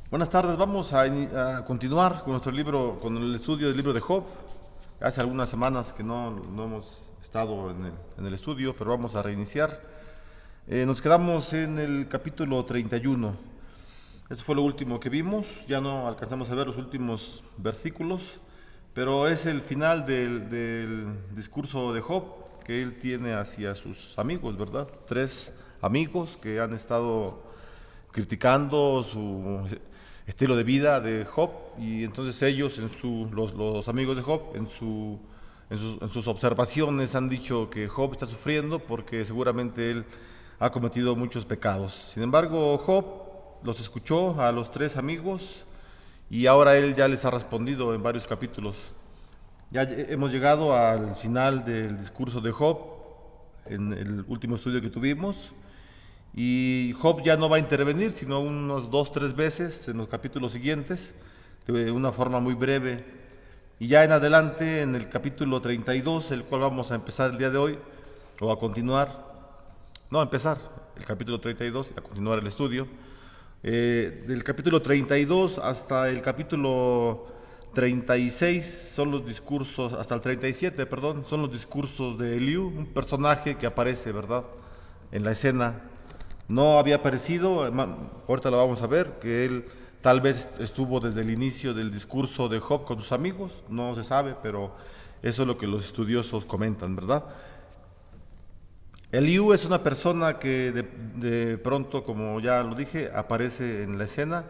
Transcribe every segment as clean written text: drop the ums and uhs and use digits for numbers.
Buenas tardes, vamos a continuar con nuestro libro, con el estudio del libro de Job. Hace algunas semanas que no hemos estado en el estudio, pero vamos a reiniciar. Nos quedamos en el capítulo 31. Eso fue lo último que vimos, ya no alcanzamos a ver los últimos versículos, pero es el final del discurso de Job que él tiene hacia sus amigos, ¿verdad? Tres amigos que han estado criticando su estilo de vida de Job, y entonces ellos, los amigos de Job, en sus observaciones han dicho que Job está sufriendo porque seguramente él ha cometido muchos pecados. Sin embargo, Job los escuchó a los tres amigos y ahora él ya les ha respondido en varios capítulos. Ya hemos llegado al final del discurso de Job en el último estudio que tuvimos. Y Job ya no va a intervenir, sino unos 2, 3 veces en los capítulos siguientes, de una forma muy breve. Y ya en adelante, en el capítulo 32, el cual vamos a empezar el día de hoy, o a continuar, no, a empezar el capítulo 32 y a continuar el estudio. Del capítulo 32 hasta el capítulo 36 son los discursos, hasta el 37, perdón, son los discursos de Eliú, un personaje que aparece, ¿verdad?, en la escena. No había aparecido, ahorita lo vamos a ver, que él tal vez estuvo desde el inicio del discurso de Job con sus amigos, no se sabe, pero eso es lo que los estudiosos comentan, ¿verdad? Eliú es una persona que de pronto, como ya lo dije, aparece en la escena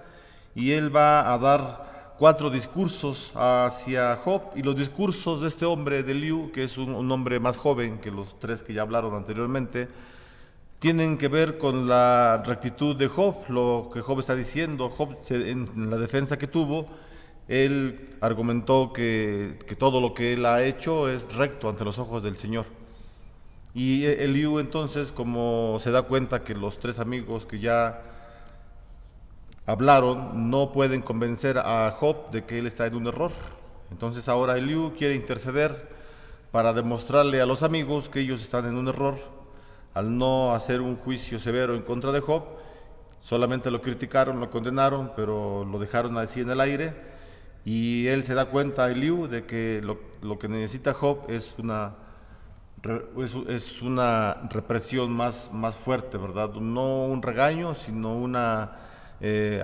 y él va a dar 4 discursos hacia Job, y los discursos de este hombre, de Eliú, que es un hombre más joven que los tres que ya hablaron anteriormente, tienen que ver con la rectitud de Job, lo que Job está diciendo. Job, en la defensa que tuvo, él argumentó que todo lo que él ha hecho es recto ante los ojos del Señor. Y Eliú entonces, como se da cuenta que los tres amigos que ya hablaron no pueden convencer a Job de que él está en un error, entonces ahora Eliú quiere interceder para demostrarle a los amigos que ellos están en un error al no hacer un juicio severo en contra de Job. Solamente lo criticaron, lo condenaron, pero lo dejaron así en el aire, y él se da cuenta, Eliú, de que lo que necesita Job es una represión más fuerte, ¿verdad? No un regaño, sino una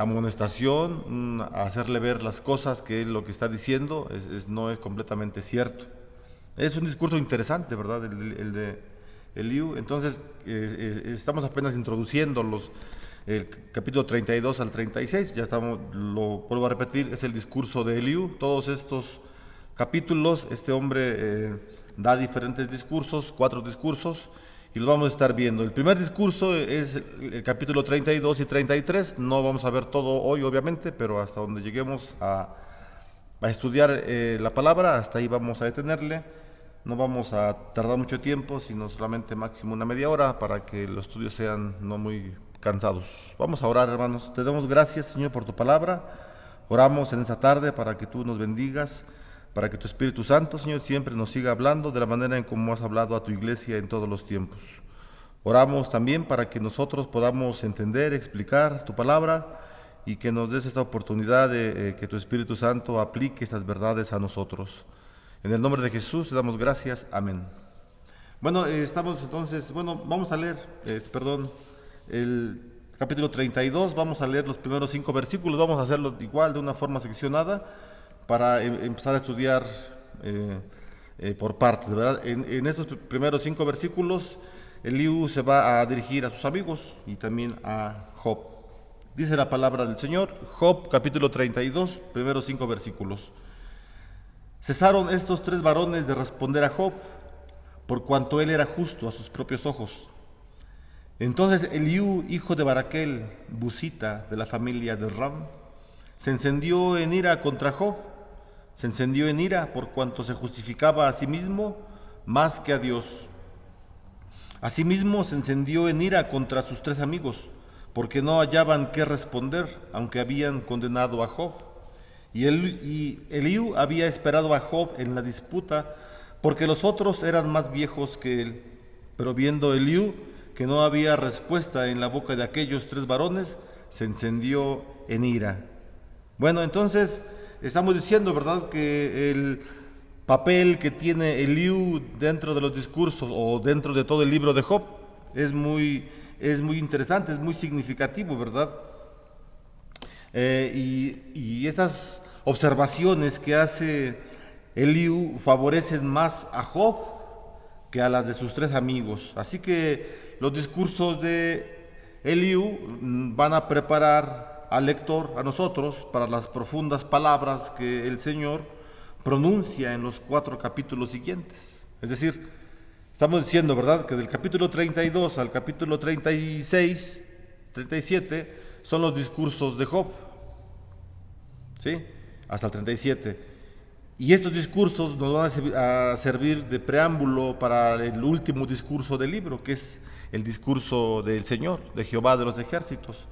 amonestación, hacerle ver las cosas que él lo que está diciendo no es completamente cierto. Es un discurso interesante, ¿verdad? El de Eliú. Entonces, estamos apenas introduciendo el capítulo 32 al 36, ya estamos, lo vuelvo a repetir, es el discurso de Eliú. Todos estos capítulos, este hombre da diferentes discursos, 4 discursos, y los vamos a estar viendo. El primer discurso es el capítulo 32 y 33, no vamos a ver todo hoy obviamente, pero hasta donde lleguemos a estudiar la palabra, hasta ahí vamos a detenerle. No vamos a tardar mucho tiempo, sino solamente máximo una media hora para que los estudios sean no muy cansados. Vamos a orar, hermanos. Te damos gracias, Señor, por tu palabra. Oramos en esta tarde para que tú nos bendigas, para que tu Espíritu Santo, Señor, siempre nos siga hablando de la manera en como has hablado a tu iglesia en todos los tiempos. Oramos también para que nosotros podamos entender, explicar tu palabra, y que nos des esta oportunidad de que tu Espíritu Santo aplique estas verdades a nosotros. En el nombre de Jesús te damos gracias. Amén. Bueno, vamos a leer, el capítulo 32, vamos a leer los primeros 5 versículos, vamos a hacerlo igual, de una forma seccionada, para empezar a estudiar por partes, ¿verdad? En estos primeros 5 versículos, Eliú se va a dirigir a sus amigos y también a Job. Dice la palabra del Señor, Job capítulo 32, primeros 5 versículos. Cesaron estos 3 varones de responder a Job, por cuanto él era justo a sus propios ojos. Entonces Eliú, hijo de Baraquel, busita de la familia de Ram, se encendió en ira contra Job. Se encendió en ira por cuanto se justificaba a sí mismo más que a Dios. Asimismo se encendió en ira contra sus 3 amigos, porque no hallaban qué responder, aunque habían condenado a Job. Y Eliú había esperado a Job en la disputa, porque los otros eran más viejos que él. Pero viendo Eliú que no había respuesta en la boca de aquellos 3 varones, se encendió en ira. Bueno, entonces estamos diciendo, ¿verdad?, que el papel que tiene Eliú dentro de los discursos o dentro de todo el libro de Job es muy interesante, es muy significativo, ¿verdad? Y esas observaciones que hace Eliú favorecen más a Job que a las de sus tres amigos. Así que los discursos de Eliú van a preparar al lector, a nosotros, para las profundas palabras que el Señor pronuncia en los 4 capítulos siguientes. Es decir, estamos diciendo, ¿verdad?, que del capítulo 32 al capítulo 36, 37, son los discursos de Job, ¿sí?, hasta el 37. Y estos discursos nos van a servir de preámbulo para el último discurso del libro, que es el discurso del Señor, de Jehová de los ejércitos.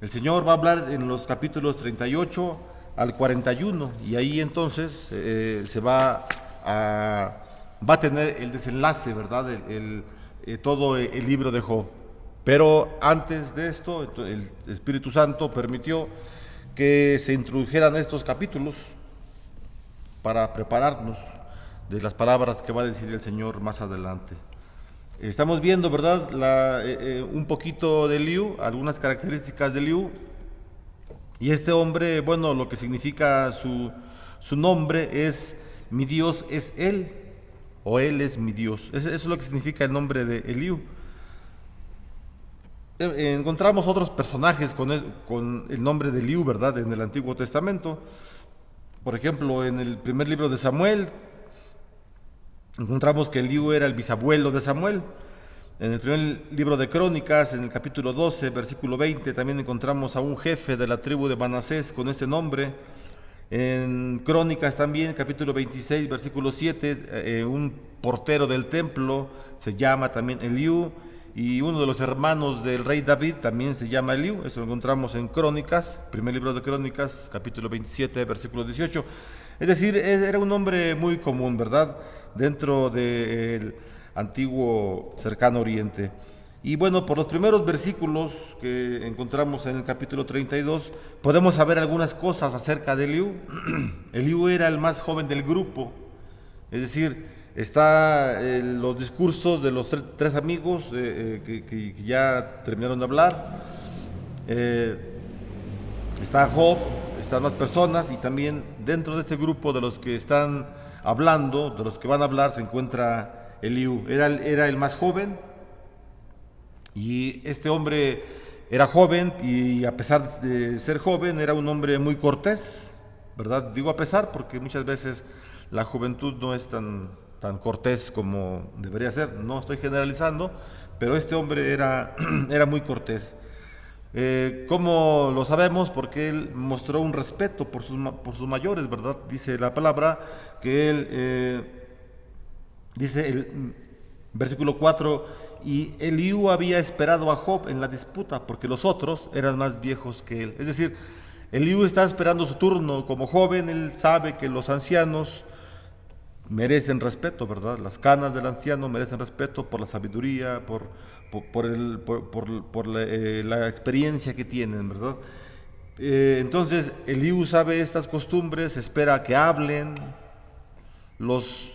El Señor va a hablar en los capítulos 38 al 41, y ahí entonces se va a tener el desenlace, ¿verdad?, todo el libro de Job. Pero antes de esto, el Espíritu Santo permitió que se introdujeran estos capítulos para prepararnos de las palabras que va a decir el Señor más adelante. Estamos viendo, ¿verdad?, un poquito de Eliú, algunas características de Eliú. Y este hombre, bueno, lo que significa su nombre es: mi Dios es Él, o Él es mi Dios. Eso es lo que significa el nombre de Eliú. Encontramos otros personajes con el nombre de Eliú, ¿verdad?, en el Antiguo Testamento. Por ejemplo, en el primer libro de Samuel, encontramos que Eliú era el bisabuelo de Samuel. En el primer libro de Crónicas, en el capítulo 12, versículo 20, también encontramos a un jefe de la tribu de Manasés con este nombre. En Crónicas también, capítulo 26, versículo 7, un portero del templo se llama también Eliú, y uno de los hermanos del rey David también se llama Eliú. Eso lo encontramos en Crónicas, primer libro de Crónicas, capítulo 27, versículo 18. Es decir, era un nombre muy común, ¿verdad?, dentro del antiguo cercano oriente. Y bueno, por los primeros versículos que encontramos en el capítulo 32, podemos saber algunas cosas acerca de Eliú. Eliú era el más joven del grupo, es decir, está los discursos de los tres amigos que ya terminaron de hablar. Está Job, están más personas, y también dentro de este grupo de los que están hablando, de los que van a hablar, se encuentra Eliú. Era el más joven, y este hombre era joven, y a pesar de ser joven era un hombre muy cortés, ¿verdad? Digo a pesar porque muchas veces la juventud no es tan cortés como debería ser. No estoy generalizando, pero este hombre era muy cortés. ¿Cómo lo sabemos? Porque él mostró un respeto por sus mayores, ¿verdad? Dice la palabra que él, dice el versículo 4, y Eliú había esperado a Job en la disputa porque los otros eran más viejos que él. Es decir, Eliú está esperando su turno como joven. Él sabe que los ancianos merecen respeto, ¿verdad? Las canas del anciano merecen respeto por la sabiduría, por la experiencia que tienen, ¿verdad? Entonces Eliú sabe estas costumbres, espera que hablen los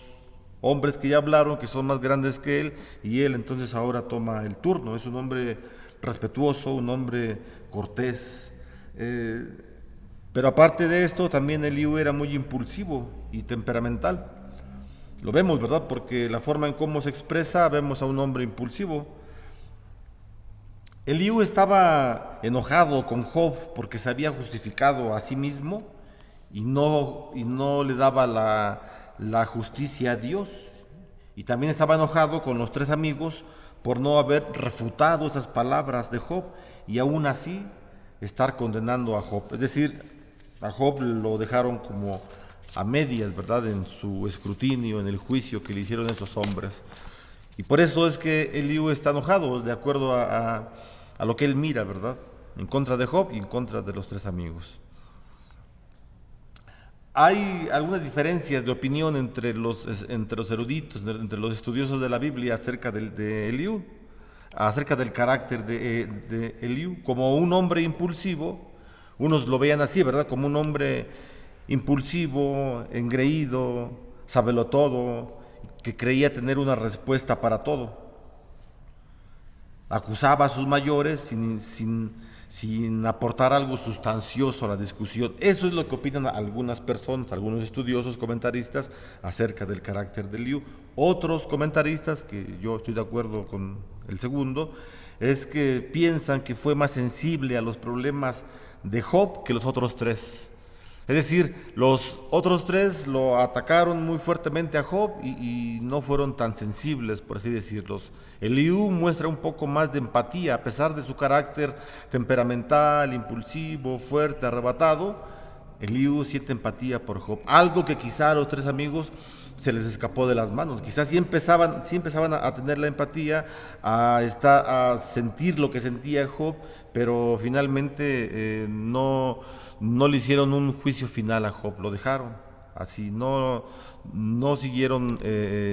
hombres que ya hablaron, que son más grandes que él, y él entonces ahora toma el turno. Es un hombre respetuoso, un hombre cortés. Pero aparte de esto, también Eliú era muy impulsivo y temperamental. Lo vemos, ¿verdad? Porque la forma en cómo se expresa, vemos a un hombre impulsivo. Eliú estaba enojado con Job porque se había justificado a sí mismo y no le daba la justicia a Dios. Y también estaba enojado con los tres amigos por no haber refutado esas palabras de Job y aún así estar condenando a Job. Es decir, a Job lo dejaron como a medias, ¿verdad?, en su escrutinio, en el juicio que le hicieron esos hombres. Y por eso es que Eliú está enojado, de acuerdo a lo que él mira, ¿verdad?, en contra de Job y en contra de los tres amigos. Hay algunas diferencias de opinión entre los eruditos, entre los estudiosos de la Biblia acerca de Eliú, acerca del carácter de Eliú. Como un hombre impulsivo, Unos lo veían así, ¿verdad? Como un hombre impulsivo, engreído, sabelotodo, que creía tener una respuesta para todo. Acusaba a sus mayores sin aportar algo sustancioso a la discusión. Eso es lo que opinan algunas personas, algunos estudiosos, comentaristas, acerca del carácter de Liu. Otros comentaristas, que yo estoy de acuerdo con el segundo, es que piensan que fue más sensible a los problemas de Job que los otros tres. Es decir, los otros tres lo atacaron muy fuertemente a Job y no fueron tan sensibles, por así decirlo. Eliú muestra un poco más de empatía, a pesar de su carácter temperamental, impulsivo, fuerte, arrebatado. Eliú siente empatía por Job, algo que quizá a los tres amigos se les escapó de las manos. Quizás sí empezaban a tener la empatía, a sentir lo que sentía Job, pero finalmente no le hicieron un juicio final a Job, lo dejaron así, no siguieron,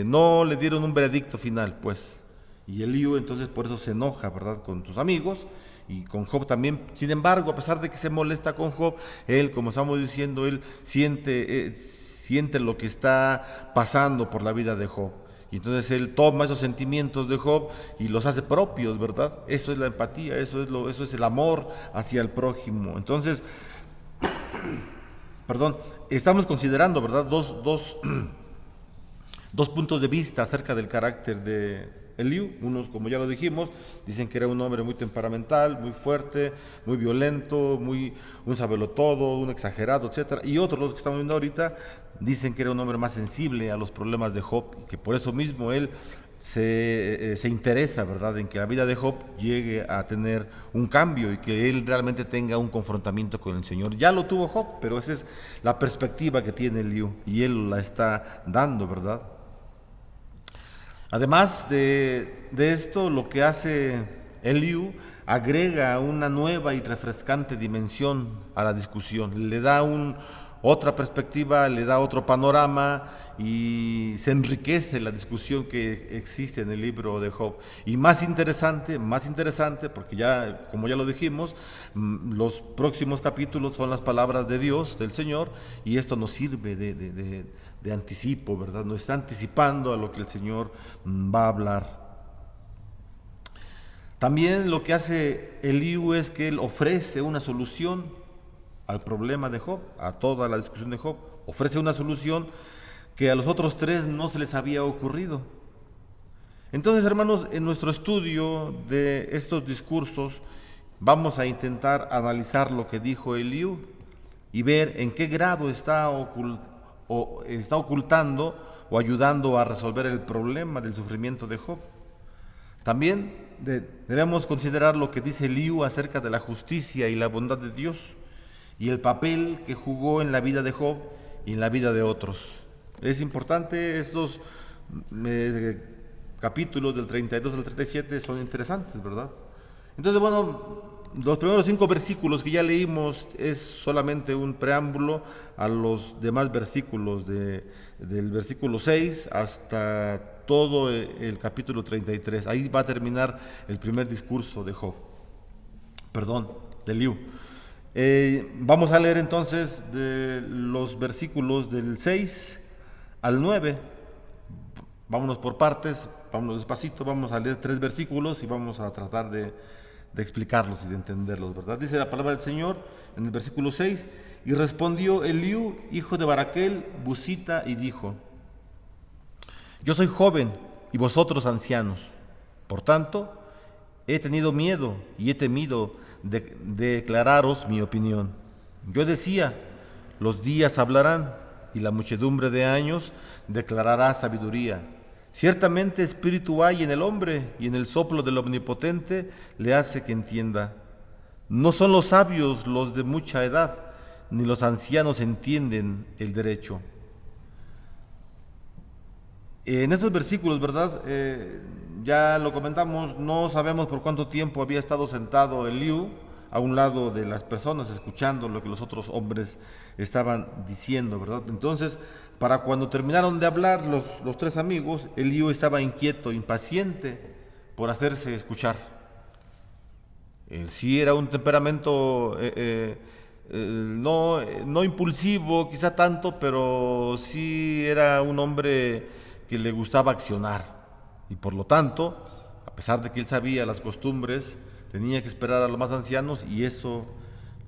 no le dieron un veredicto final, pues. Y Eliú entonces por eso se enoja, ¿verdad?, con tus amigos y con Job también. Sin embargo, a pesar de que se molesta con Job, él, como estamos diciendo, él siente lo que está pasando por la vida de Job. Y entonces él toma esos sentimientos de Job y los hace propios, ¿verdad? Eso es la empatía, eso es el amor hacia el prójimo. Entonces, estamos considerando, ¿verdad?, dos puntos de vista acerca del carácter de Eliú. Unos, como ya lo dijimos, dicen que era un hombre muy temperamental, muy fuerte, muy violento, un sabelotodo, un exagerado, etcétera. Y otros, los que estamos viendo ahorita, dicen que era un hombre más sensible a los problemas de Job, y que por eso mismo él se interesa, ¿verdad?, en que la vida de Job llegue a tener un cambio y que él realmente tenga un confrontamiento con el Señor. Ya lo tuvo Job, pero esa es la perspectiva que tiene Eliú y él la está dando, ¿verdad? Además de esto, lo que hace Eliú, agrega una nueva y refrescante dimensión a la discusión, le da otra perspectiva, le da otro panorama y se enriquece la discusión que existe en el libro de Job. Y más interesante, porque ya, como ya lo dijimos, los próximos capítulos son las palabras de Dios, del Señor, y esto nos sirve de anticipo, ¿verdad? Nos está anticipando a lo que el Señor va a hablar. También lo que hace Eliú es que él ofrece una solución al problema de Job, a toda la discusión de Job. Ofrece una solución que a los otros tres no se les había ocurrido. Entonces, hermanos, en nuestro estudio de estos discursos vamos a intentar analizar lo que dijo Eliú y ver en qué grado está ocultando o ayudando a resolver el problema del sufrimiento de Job. También debemos considerar lo que dice Eliú acerca de la justicia y la bondad de Dios y el papel que jugó en la vida de Job y en la vida de otros. Es importante, estos capítulos del 32 al 37 son interesantes, ¿verdad? Entonces, bueno, los primeros 5 versículos que ya leímos es solamente un preámbulo a los demás versículos, del versículo 6 hasta todo el capítulo 33. Ahí va a terminar el primer discurso de Eliú. Vamos a leer entonces de los versículos del 6 al 9. Vámonos por partes, vámonos despacito, vamos a leer 3 versículos y vamos a tratar de explicarlos y de entenderlos, ¿verdad? Dice la palabra del Señor en el versículo 6: y respondió Eliú, hijo de Baraquel, busita, y dijo: yo soy joven y vosotros ancianos, por tanto he tenido miedo y he temido de declararos mi opinión. Yo decía: los días hablarán y la muchedumbre de años declarará sabiduría. Ciertamente espíritu hay en el hombre, y en el soplo del Omnipotente le hace que entienda. No son los sabios los de mucha edad, ni los ancianos entienden el derecho. En estos versículos, ¿verdad? Ya lo comentamos, no sabemos por cuánto tiempo había estado sentado Eliú a un lado de las personas, escuchando lo que los otros hombres estaban diciendo, ¿verdad? Entonces, para cuando terminaron de hablar los 3 amigos, Eliú estaba inquieto, impaciente por hacerse escuchar. Sí era un temperamento no impulsivo, quizá tanto, pero sí era un hombre que le gustaba accionar. Y por lo tanto, a pesar de que él sabía las costumbres, tenía que esperar a los más ancianos y eso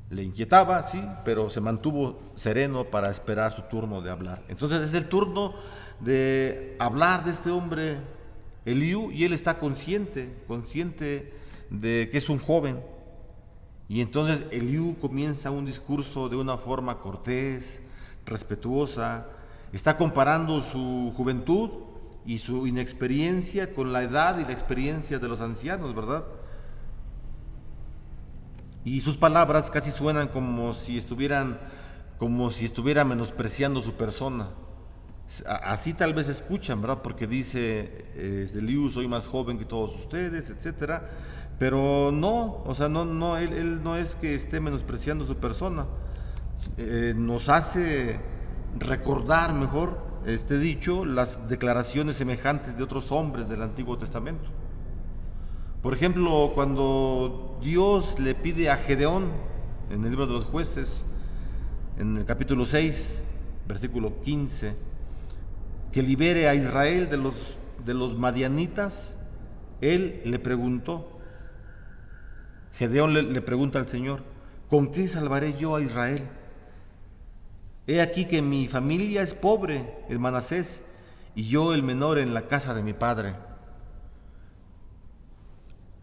le inquietaba, sí, pero se mantuvo sereno para esperar su turno de hablar. Entonces es el turno de hablar de este hombre, Eliú, y él está consciente de que es un joven. Y entonces Eliú comienza un discurso de una forma cortés, respetuosa, está comparando su juventud y su inexperiencia con la edad y la experiencia de los ancianos, ¿verdad? Y sus palabras casi suenan como si estuviera menospreciando su persona. Así tal vez escuchan, ¿verdad? Porque dice, Eliú, soy más joven que todos ustedes, etcétera. Pero no, o sea, él no es que esté menospreciando su persona. Nos hace recordar mejor este dicho, las declaraciones semejantes de otros hombres del Antiguo Testamento. Por ejemplo, cuando Dios le pide a Gedeón, en el libro de los Jueces, en el capítulo 6, versículo 15, que libere a Israel de los madianitas, él le preguntó, Gedeón le pregunta al Señor, ¿con qué salvaré yo a Israel? He aquí que mi familia es pobre, el Manasés, y yo el menor en la casa de mi padre.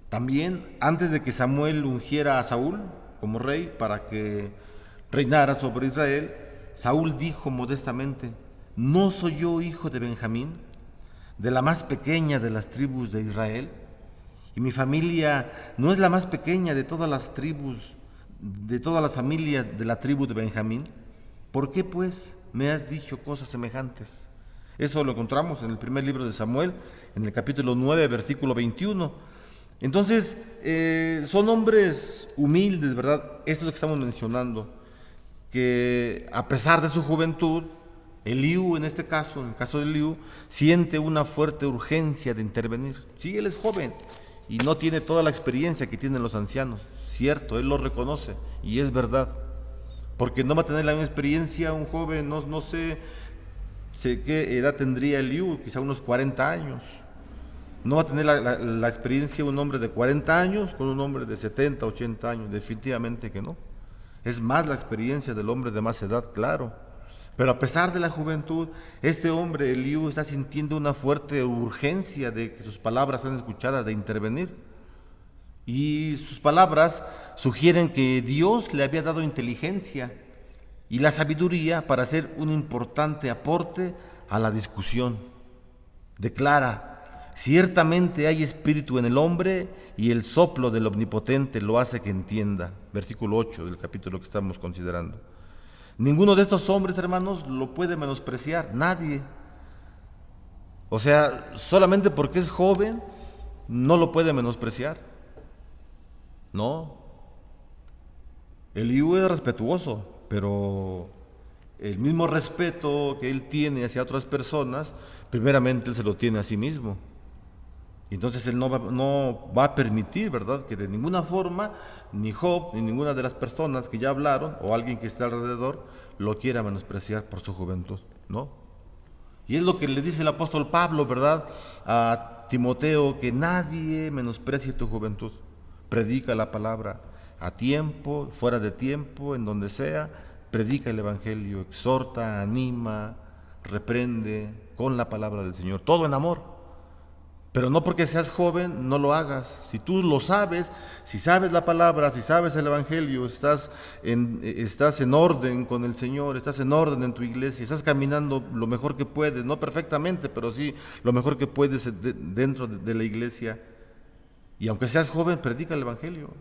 También, antes de que Samuel ungiera a Saúl como rey para que reinara sobre Israel, Saúl dijo modestamente, ¿no soy yo hijo de Benjamín, de la más pequeña de las tribus de Israel? Y mi familia no es la más pequeña de todas las tribus, de todas las familias de la tribu de Benjamín. ¿Por qué pues me has dicho cosas semejantes? Eso lo encontramos en el primer libro de Samuel, en el capítulo 9, versículo 21. Entonces, son hombres humildes, ¿verdad? Esto es lo que estamos mencionando, que a pesar de su juventud, Eliú, en este caso, en el caso de Eliú, siente una fuerte urgencia de intervenir. Sí, él es joven y no tiene toda la experiencia que tienen los ancianos, cierto, él lo reconoce y es verdad, porque no va a tener la misma experiencia un joven, no sé qué edad tendría Eliú, quizá unos 40 años. No va a tener la experiencia un hombre de 40 años con un hombre de 70, 80 años, definitivamente que no. Es más la experiencia del hombre de más edad, claro. Pero a pesar de la juventud, este hombre, Eliú, está sintiendo una fuerte urgencia de que sus palabras sean escuchadas, de intervenir. Y sus palabras sugieren que Dios le había dado inteligencia y la sabiduría para hacer un importante aporte a la discusión. Declara, ciertamente hay espíritu en el hombre y el soplo del Omnipotente lo hace que entienda. Versículo 8 del capítulo que estamos considerando. Ninguno de estos hombres, hermanos, lo puede menospreciar, nadie. O sea, solamente porque es joven, no lo puede menospreciar. No. Eliú es respetuoso, pero el mismo respeto que él tiene hacia otras personas, primeramente él se lo tiene a sí mismo. Y entonces él no va a permitir, ¿verdad?, que de ninguna forma ni Job ni ninguna de las personas que ya hablaron o alguien que esté alrededor lo quiera menospreciar por su juventud, ¿no? Y es lo que le dice el apóstol Pablo, ¿verdad?, a Timoteo, que nadie menosprecie tu juventud. Predica la palabra a tiempo, fuera de tiempo, en donde sea, predica el evangelio, exhorta, anima, reprende con la palabra del Señor, todo en amor. Pero no porque seas joven, no lo hagas. Si tú lo sabes, si sabes la palabra, si sabes el evangelio, estás en orden con el Señor, estás en orden en tu iglesia, estás caminando lo mejor que puedes, no perfectamente, pero sí lo mejor que puedes dentro de la iglesia. Y aunque seas joven, predica el evangelio.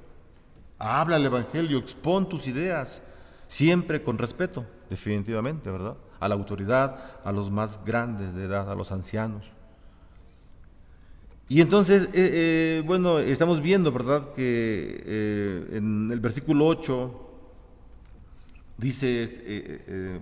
Habla el evangelio, expón tus ideas, siempre con respeto, definitivamente, ¿verdad?, a la autoridad, a los más grandes de edad, a los ancianos. Y entonces, bueno, estamos viendo, ¿verdad?, que en el versículo 8 dice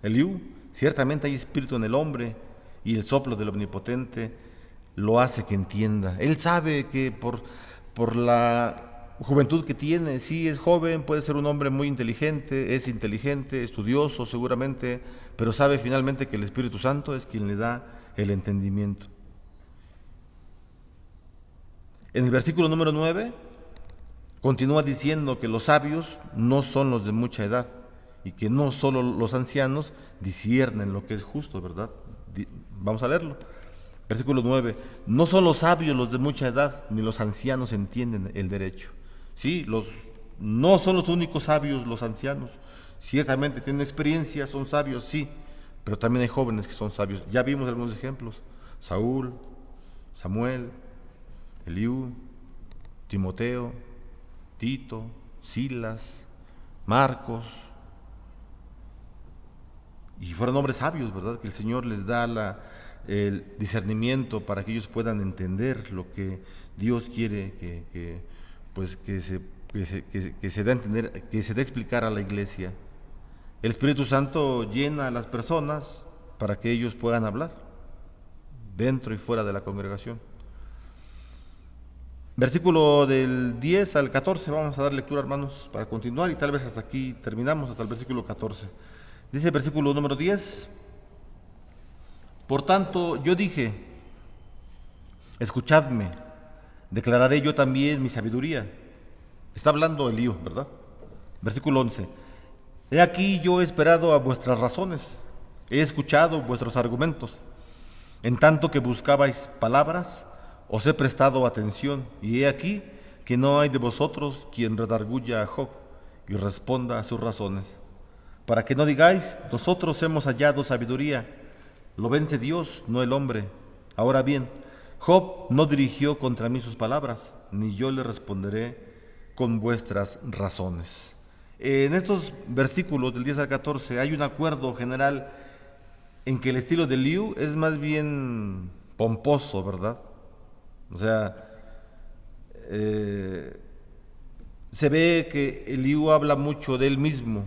Eliú, ciertamente hay espíritu en el hombre y el soplo del Omnipotente lo hace que entienda. Él sabe que por la juventud que tiene. Sí, es joven, puede ser un hombre muy inteligente, es inteligente, estudioso seguramente, pero sabe finalmente que el Espíritu Santo es quien le da el entendimiento. En el versículo número 9 continúa diciendo que los sabios no son los de mucha edad y que no solo los ancianos disciernen lo que es justo, ¿verdad? Vamos a leerlo. Versículo 9. No son los sabios los de mucha edad, ni los ancianos entienden el derecho. Sí, no son los únicos sabios los ancianos. Ciertamente tienen experiencia, son sabios, sí, pero también hay jóvenes que son sabios. Ya vimos algunos ejemplos. Saúl, Samuel, Eliú, Timoteo, Tito, Silas, Marcos. Y fueron hombres sabios, ¿verdad? Que el Señor les da el discernimiento para que ellos puedan entender lo que Dios quiere que se dé a entender, que se dé a explicar a la iglesia. El Espíritu Santo llena a las personas para que ellos puedan hablar dentro y fuera de la congregación. Versículo del 10 al 14, vamos a dar lectura, hermanos, para continuar, y tal vez hasta aquí terminamos, hasta el versículo 14. Dice el versículo número 10: Por tanto, yo dije, escuchadme, declararé yo también mi sabiduría. Está hablando Eliú, ¿verdad? Versículo 11: He aquí yo he esperado a vuestras razones, he escuchado vuestros argumentos. En tanto que buscabais palabras, os he prestado atención, y he aquí que no hay de vosotros quien redarguya a Job y responda a sus razones. Para que no digáis, nosotros hemos hallado sabiduría, lo vence Dios, no el hombre. Ahora bien, Job no dirigió contra mí sus palabras, ni yo le responderé con vuestras razones. En estos versículos del 10 al 14 hay un acuerdo general en que el estilo de Eliú es más bien pomposo, ¿verdad? O sea, se ve que Eliú habla mucho de él mismo.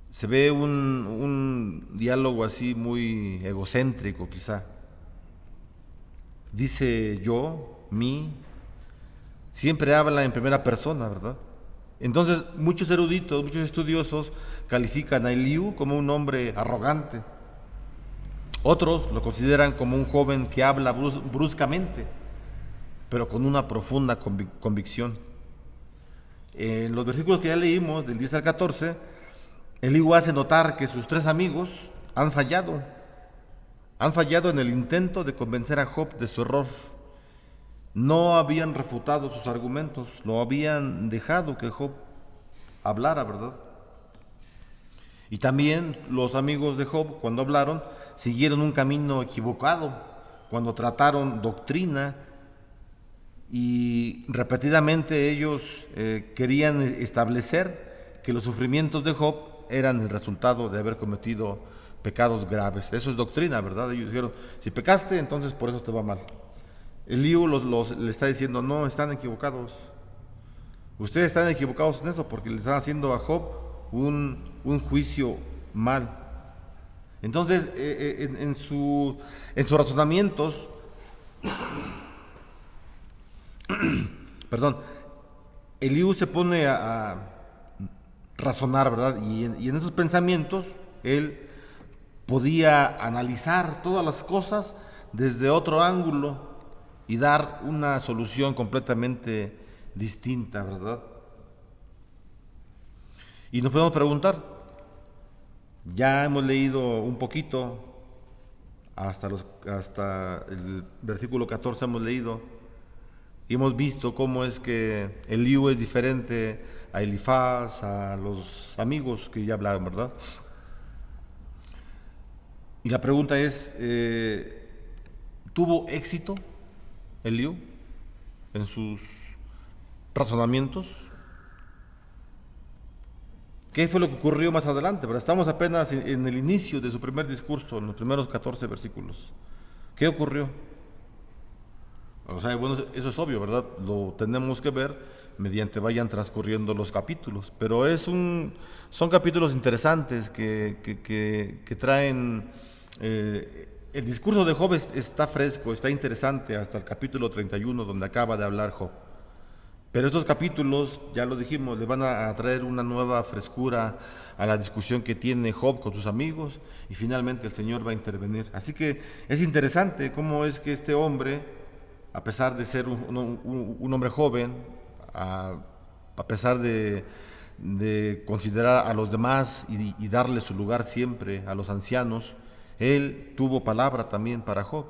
Se ve un diálogo así muy egocéntrico quizá. Dice yo, mí, siempre habla en primera persona, ¿verdad? Entonces muchos eruditos, muchos estudiosos califican a Eliú como un hombre arrogante. Otros lo consideran como un joven que habla bruscamente, pero con una profunda convicción. En los versículos que ya leímos, del 10 al 14, Eliú hace notar que sus tres amigos han fallado en el intento de convencer a Job de su error. No habían refutado sus argumentos, lo habían dejado que Job hablara, ¿verdad? Y también los amigos de Job, cuando hablaron, siguieron un camino equivocado, cuando trataron doctrina y repetidamente ellos querían establecer que los sufrimientos de Job eran el resultado de haber cometido pecados graves. Eso es doctrina, ¿verdad? Ellos dijeron, si pecaste, entonces por eso te va mal. Eliú le está diciendo, no, están equivocados. Ustedes están equivocados en eso porque le están haciendo a Job un juicio mal. Entonces, en sus razonamientos, perdón, Eliú se pone a razonar, ¿verdad? Y en esos pensamientos, él podía analizar todas las cosas desde otro ángulo y dar una solución completamente distinta, ¿verdad? Y nos podemos preguntar, ya hemos leído un poquito, hasta el versículo 14 hemos leído, y hemos visto cómo es que Eliú es diferente a Elifaz, a los amigos que ya hablaban, ¿verdad? Y la pregunta es, ¿tuvo éxito Eliú en sus razonamientos? ¿Qué fue lo que ocurrió más adelante? Pero estamos apenas en el inicio de su primer discurso, en los primeros 14 versículos. ¿Qué ocurrió? O sea, bueno, eso es obvio, ¿verdad? Lo tenemos que ver mediante vayan transcurriendo los capítulos. Pero son capítulos interesantes que traen... el discurso de Job está fresco, está interesante hasta el capítulo 31, donde acaba de hablar Job. Pero estos capítulos, ya lo dijimos, le van a traer una nueva frescura a la discusión que tiene Job con sus amigos, y finalmente el Señor va a intervenir. Así que es interesante cómo es que este hombre, a pesar de ser un hombre joven, a pesar de considerar a los demás y darle su lugar siempre a los ancianos, él tuvo palabra también para Job.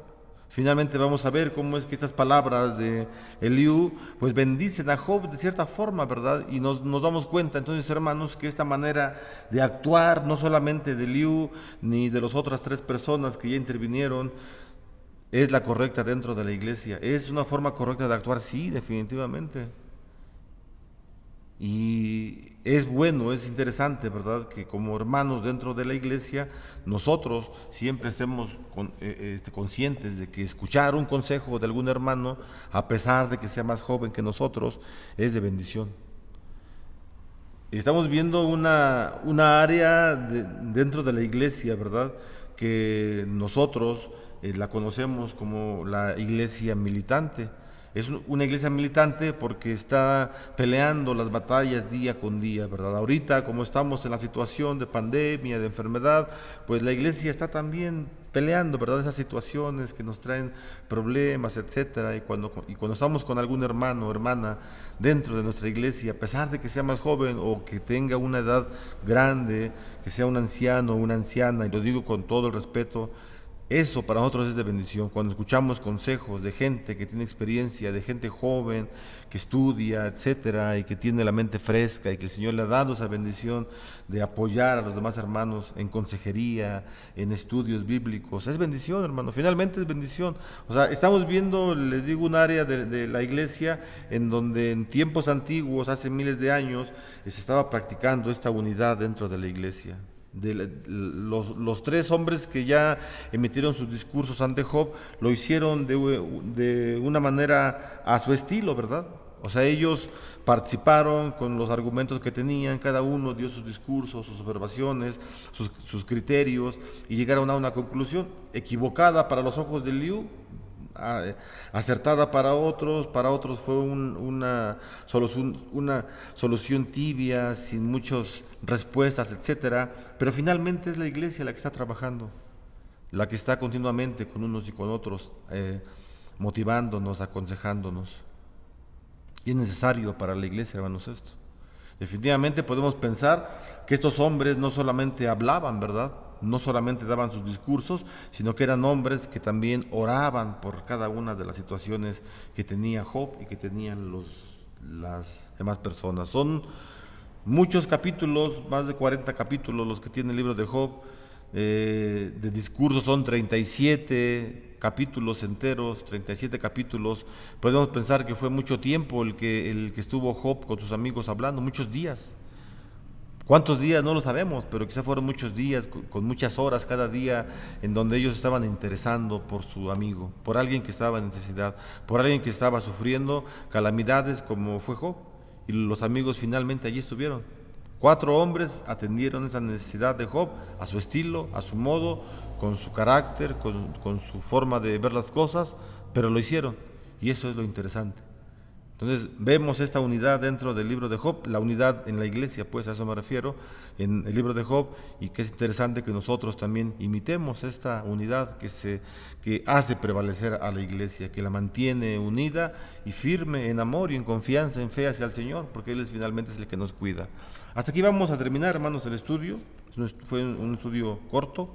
Finalmente vamos a ver cómo es que estas palabras de Eliú pues bendicen a Job de cierta forma, ¿verdad? Y nos damos cuenta entonces, hermanos, que esta manera de actuar, no solamente de Eliú ni de las otras 3 personas que ya intervinieron, es la correcta dentro de la iglesia. ¿Es una forma correcta de actuar? Sí, definitivamente. Y es bueno, es interesante, ¿verdad?, que como hermanos dentro de la iglesia, nosotros siempre estemos conscientes de que escuchar un consejo de algún hermano, a pesar de que sea más joven que nosotros, es de bendición. Estamos viendo una área dentro de la iglesia, ¿verdad?, que nosotros la conocemos como la iglesia militante. Es una iglesia militante porque está peleando las batallas día con día, ¿verdad? Ahorita, como estamos en la situación de pandemia, de enfermedad, pues la iglesia está también peleando, ¿verdad? Esas situaciones que nos traen problemas, etcétera. Y cuando estamos con algún hermano o hermana dentro de nuestra iglesia, a pesar de que sea más joven o que tenga una edad grande, que sea un anciano o una anciana, y lo digo con todo el respeto, eso para nosotros es de bendición. Cuando escuchamos consejos de gente que tiene experiencia, de gente joven, que estudia, etcétera, y que tiene la mente fresca, y que el Señor le ha dado esa bendición de apoyar a los demás hermanos en consejería, en estudios bíblicos, es bendición, hermano. Finalmente es bendición. O sea, estamos viendo, les digo, un área de la iglesia en donde en tiempos antiguos, hace miles de años, se estaba practicando esta unidad dentro de la iglesia. Los 3 hombres que ya emitieron sus discursos ante Job lo hicieron de una manera a su estilo, ¿verdad? O sea, ellos participaron con los argumentos que tenían, cada uno dio sus discursos, sus observaciones, sus criterios, y llegaron a una conclusión equivocada para los ojos de Eliú, acertada para otros fue una solución tibia, sin muchas respuestas, etcétera. Pero finalmente es la iglesia la que está trabajando, la que está continuamente con unos y con otros, motivándonos, aconsejándonos. Y es necesario para la iglesia, hermanos, esto. Definitivamente podemos pensar que estos hombres no solamente hablaban, ¿verdad?, no solamente daban sus discursos, sino que eran hombres que también oraban por cada una de las situaciones que tenía Job y que tenían las demás personas. Son muchos capítulos, más de 40 capítulos los que tiene el libro de Job. De discursos son 37 capítulos enteros, 37 capítulos. Podemos pensar que fue mucho tiempo el que estuvo Job con sus amigos hablando, muchos días. ¿Cuántos días? No lo sabemos, pero quizá fueron muchos días, con muchas horas cada día, en donde ellos estaban interesando por su amigo, por alguien que estaba en necesidad, por alguien que estaba sufriendo calamidades como fue Job. Y los amigos finalmente allí estuvieron. 4 hombres atendieron esa necesidad de Job a su estilo, a su modo, con su carácter, con su forma de ver las cosas, pero lo hicieron. Y eso es lo interesante. Entonces vemos esta unidad dentro del libro de Job, la unidad en la iglesia, pues a eso me refiero, en el libro de Job, y que es interesante que nosotros también imitemos esta unidad que hace prevalecer a la iglesia, que la mantiene unida y firme en amor y en confianza, en fe hacia el Señor, porque Él finalmente es el que nos cuida. Hasta aquí vamos a terminar, hermanos, el estudio. Fue un estudio corto,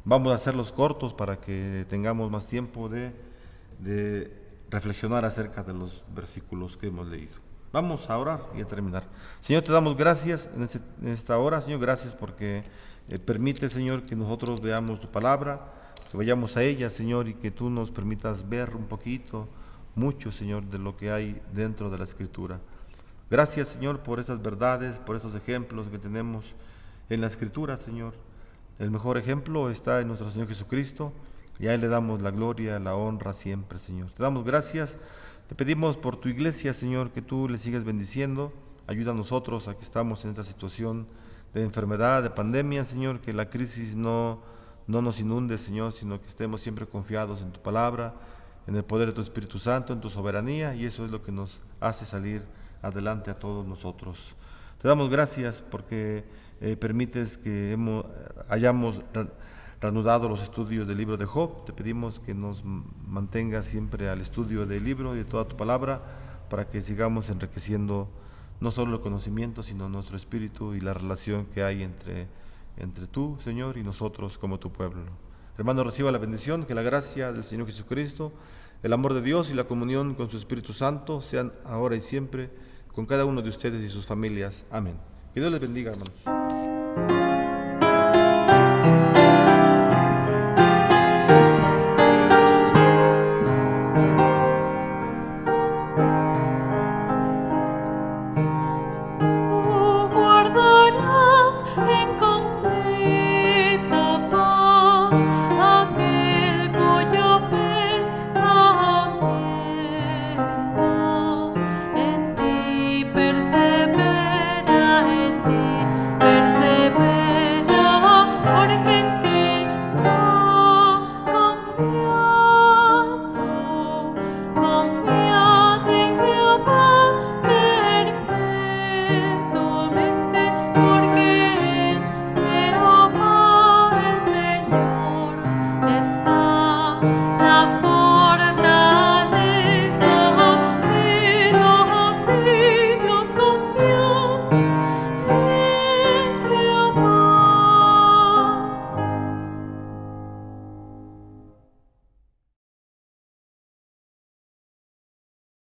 vamos a hacerlos cortos para que tengamos más tiempo de reflexionar acerca de los versículos que hemos leído. Vamos a orar y a terminar. Señor, te damos gracias en esta hora, Señor, gracias porque permite, Señor, que nosotros veamos tu palabra, que vayamos a ella, Señor, y que tú nos permitas ver un poquito, mucho, Señor, de lo que hay dentro de la Escritura. Gracias, Señor, por esas verdades, por esos ejemplos que tenemos en la Escritura, Señor. El mejor ejemplo está en nuestro Señor Jesucristo, y a Él le damos la gloria, la honra siempre, Señor. Te damos gracias, te pedimos por tu iglesia, Señor, que tú le sigas bendiciendo. Ayuda a nosotros a que estamos en esta situación de enfermedad, de pandemia, Señor, que la crisis no nos inunde, Señor, sino que estemos siempre confiados en tu palabra, en el poder de tu Espíritu Santo, en tu soberanía, y eso es lo que nos hace salir adelante a todos nosotros. Te damos gracias porque permites que hayamos reanudado los estudios del libro de Job. Te pedimos que nos mantengas siempre al estudio del libro y de toda tu palabra, para que sigamos enriqueciendo no solo el conocimiento, sino nuestro espíritu y la relación que hay entre tú, Señor, y nosotros como tu pueblo. Hermano, reciba la bendición, que la gracia del Señor Jesucristo, el amor de Dios y la comunión con su Espíritu Santo sean ahora y siempre con cada uno de ustedes y sus familias. Amén. Que Dios les bendiga, hermanos. Porque en ti ha confiado.